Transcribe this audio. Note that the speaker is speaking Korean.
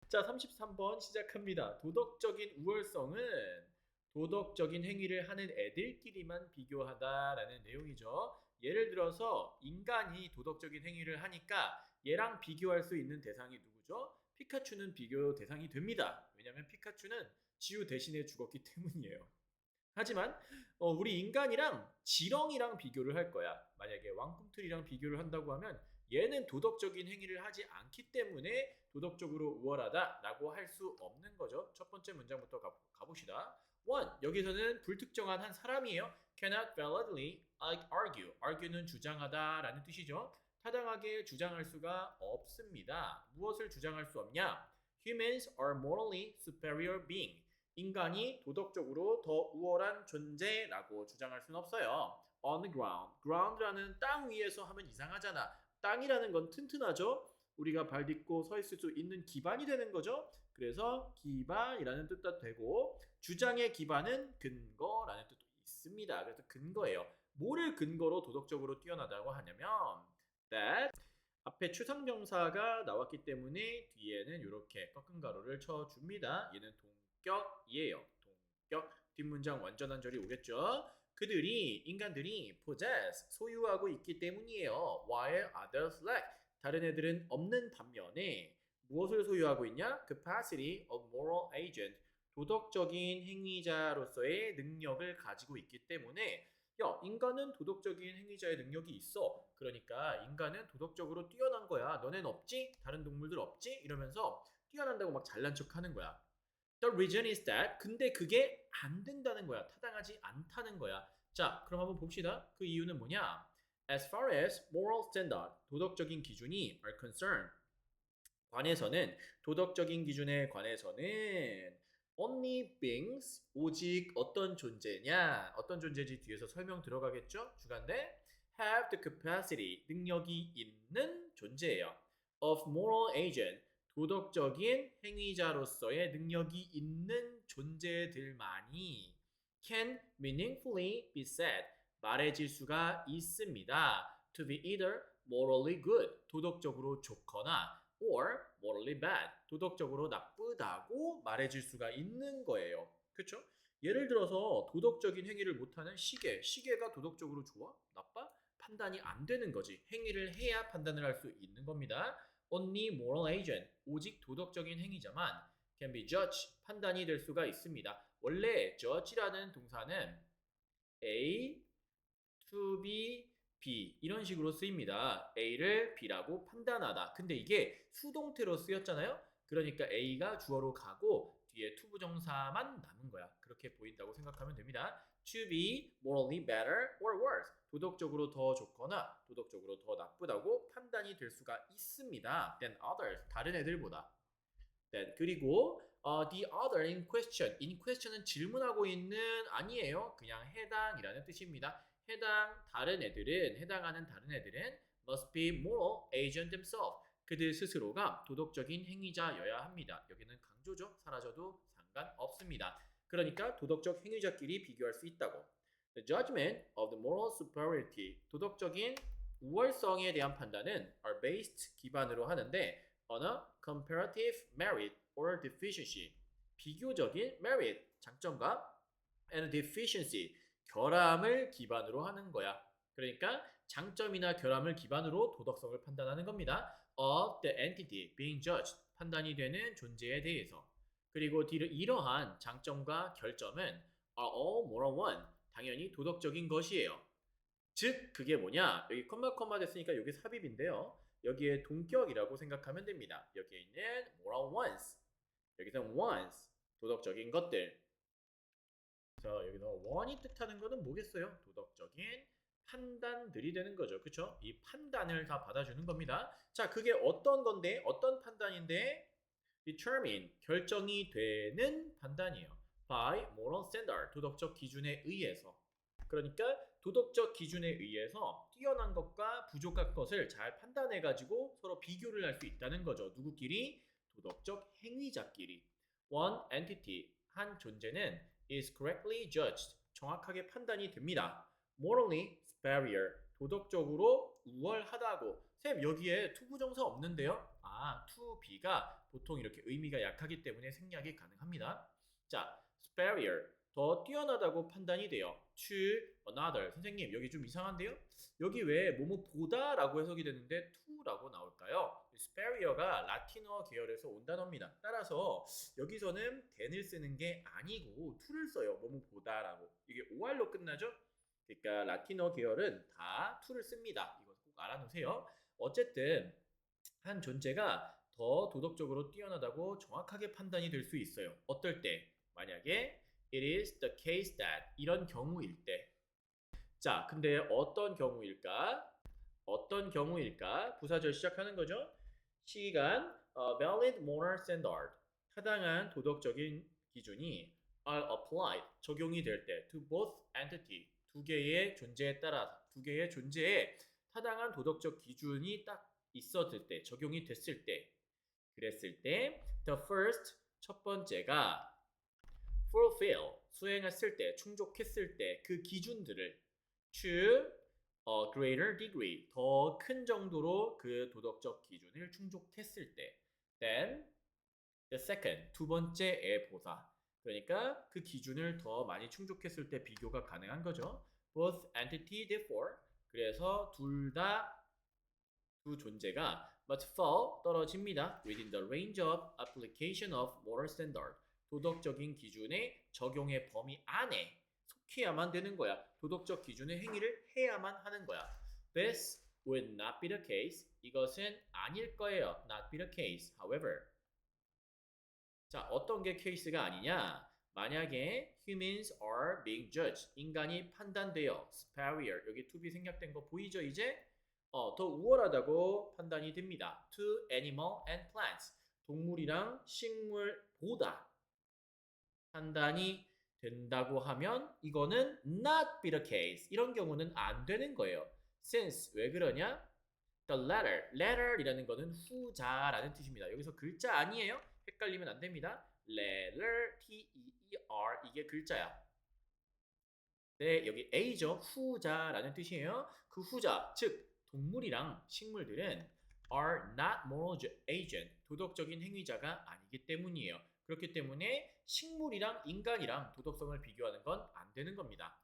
자, 33번 시작합니다. 도덕적인 우월성은 도덕적인 행위를 하는 애들끼리만 비교하다라는 내용이죠. 예를 들어서 인간이 도덕적인 행위를 하니까 얘랑 비교할 수 있는 대상이 누구죠? 피카츄는 비교 대상이 됩니다. 왜냐하면 피카츄는 지우 대신에 죽었기 때문이에요. 하지만 우리 인간이랑 지렁이랑 비교를 할 거야. 만약에 왕꿈틀이랑 비교를 한다고 하면 얘는 도덕적인 행위를 하지 않기 때문에 도덕적으로 우월하다라고 할 수 없는 거죠. 첫 번째 문장부터 가봅시다. 1. 여기서는 불특정한 한 사람이에요. cannot validly argue. argue는 주장하다라는 뜻이죠. 타당하게 주장할 수가 없습니다. 무엇을 주장할 수 없냐? Humans are morally superior being. 인간이 도덕적으로 더 우월한 존재라고 주장할 수는 없어요. On the ground. ground라는 땅 위에서 하면 이상하잖아. 땅이라는 건 튼튼하죠? 우리가 발 딛고 서 있을 수 있는 기반이 되는 거죠. 그래서 기반이라는 뜻도 되고 주장의 기반은 근거라는 뜻도 있습니다. 그래서 근거예요. 뭐를 근거로 도덕적으로 뛰어나다고 하냐면 that 앞에 추상명사가 나왔기 때문에 뒤에는 이렇게 꺾은 가로를 쳐줍니다. 얘는 동격이에요. 동격. 뒷문장 완전한 절이 오겠죠. 그들이 인간들이 possess 소유하고 있기 때문이에요. while others lack 다른 애들은 없는 반면에 무엇을 소유하고 있냐? capacity of moral agent 도덕적인 행위자로서의 능력을 가지고 있기 때문에 야, 인간은 도덕적인 행위자의 능력이 있어. 그러니까 인간은 도덕적으로 뛰어난 거야. 너넨 없지? 다른 동물들 없지? 이러면서 뛰어난다고 막 잘난 척 하는 거야. The reason is that 근데 그게 안 된다는 거야. 타당하지 않다는 거야. 자, 그럼 한번 봅시다. 그 이유는 뭐냐? As far as moral standard, 도덕적인 기준이 are concerned, 관해서는 도덕적인 기준에 관해서는 only beings 오직 어떤 존재냐 어떤 존재지 뒤에서 설명 들어가겠죠 주간대 have the capacity 능력이 있는 존재예요 of moral agent 도덕적인 행위자로서의 능력이 있는 존재들만이 can meaningfully be said 말해질 수가 있습니다 to be either morally good 도덕적으로 좋거나 or morally bad 도덕적으로 나쁘다고 말해줄 수가 있는 거예요. 그렇죠? 예를 들어서 도덕적인 행위를 못하는 시계가 도덕적으로 좋아? 나빠? 판단이 안 되는 거지. 행위를 해야 판단을 할 수 있는 겁니다. Only moral agent 오직 도덕적인 행위자만 can be judged 판단이 될 수가 있습니다. 원래 judge라는 동사는 A to B B 이런 식으로 쓰입니다. A를 B라고 판단하다. 근데 이게 수동태로 쓰였잖아요. 그러니까 A가 주어로 가고 뒤에 투부정사만 남은 거야. 그렇게 보인다고 생각하면 됩니다. To be morally better or worse. 도덕적으로 더 좋거나 도덕적으로 더 나쁘다고 판단이 될 수가 있습니다. Than others. 다른 애들보다. Then 그리고 the other in question. in question은 질문하고 있는 아니에요. 그냥 해당이라는 뜻입니다. 해당하는 다른 애들은 must be moral agent themselves. 그들 스스로가 도덕적인 행위자여야 합니다. 여기는 강조죠. 사라져도 상관없습니다. 그러니까 도덕적 행위자끼리 비교할 수 있다고. The judgment of the moral superiority. 도덕적인 우월성에 대한 판단은 are based 기반으로 하는데 on a comparative merit or deficiency. 비교적인 merit 장점과 and deficiency 결함을 기반으로 하는 거야. 그러니까 장점이나 결함을 기반으로 도덕성을 판단하는 겁니다. Of the entity being judged 판단이 되는 존재에 대해서. 그리고 이러한 장점과 결점은 are all moral one 당연히 도덕적인 것이에요. 즉 그게 뭐냐? 여기 컴마 됐으니까 여기 삽입인데요. 여기에 동격이라고 생각하면 됩니다. 여기에 있는 moral ones 여기서 ones 도덕적인 것들 자, 여기서 원이 뜻하는 것은 뭐겠어요? 도덕적인 판단들이 되는 거죠. 그쵸? 이 판단을 다 받아주는 겁니다. 자, 그게 어떤 건데, 어떤 판단인데, determine, 결정이 되는 판단이에요. by moral standard, 도덕적 기준에 의해서. 그러니까 도덕적 기준에 의해서 뛰어난 것과 부족한 것을 잘 판단해가지고 서로 비교를 할 수 있다는 거죠. 누구끼리? 도덕적 행위자끼리. One entity, 한 존재는 is correctly judged. 정확하게 판단이 됩니다. morally superior. 도덕적으로 우월하다고. 쌤, 여기에 투부정사 없는데요? to be가 보통 이렇게 의미가 약하기 때문에 생략이 가능합니다. 자, superior 더 뛰어나다고 판단이 돼요. to another. 선생님 여기 좀 이상한데요? 여기 왜 뭐뭐보다라고 해석이 되는데 to라고 나올까요? superior가 라틴어 계열에서 온 단어입니다. 따라서 여기서는 than을 쓰는 게 아니고 to를 써요. 뭐뭐보다라고. 이게 or로 끝나죠? 그러니까 라틴어 계열은 다 to를 씁니다. 이거 꼭 알아놓으세요. 어쨌든 한 존재가 더 도덕적으로 뛰어나다고 정확하게 판단이 될 수 있어요. 어떨 때? 만약에 it is the case that 이런 경우일 때. 자, 근데 어떤 경우일까? 어떤 경우일까? 부사절 시작하는 거죠. 시간 valid moral standard 타당한 도덕적인 기준이 are applied 적용이 될 때 to both entity 두 개의 존재에 따라 두 개의 존재에 타당한 도덕적 기준이 딱 있었을 때 적용이 됐을 때 그랬을 때 the first 첫 번째가 fulfill 수행했을 때 충족했을 때 그 기준들을 to a greater degree 더 큰 정도로 그 도덕적 기준을 충족했을 때 then the second 두 번째의 보사 그러니까 그 기준을 더 많이 충족했을 때 비교가 가능한 거죠. both entity therefore 그래서 둘 다 두 존재가 must fall 떨어집니다. within the range of application of moral standard 도덕적인 기준의 적용의 범위 안에 속해야만 되는 거야. 도덕적 기준의 행위를 해야만 하는 거야. This would not be the case. 이것은 아닐 거예요. Not be the case. However. 자, 어떤 게 케이스가 아니냐? 만약에 humans are being judged. 인간이 판단돼요. superior. 여기 to be 생략된 거 보이죠, 이제? 더 우월하다고 판단이 됩니다. to animal and plants. 동물이랑 식물보다 판단이 된다고 하면 이거는 not be the case. 이런 경우는 안 되는 거예요. since 왜 그러냐? The letter이라는 거는 후자라는 뜻입니다. 여기서 글자 아니에요? 헷갈리면 안 됩니다. letter, T-E-E-R 이게 글자야. 네, 여기 A죠. 후자라는 뜻이에요. 그 후자, 즉 동물이랑 식물들은 are not moral agent, 도덕적인 행위자가 아니기 때문이에요. 그렇기 때문에 식물이랑 인간이랑 도덕성을 비교하는 건 안 되는 겁니다.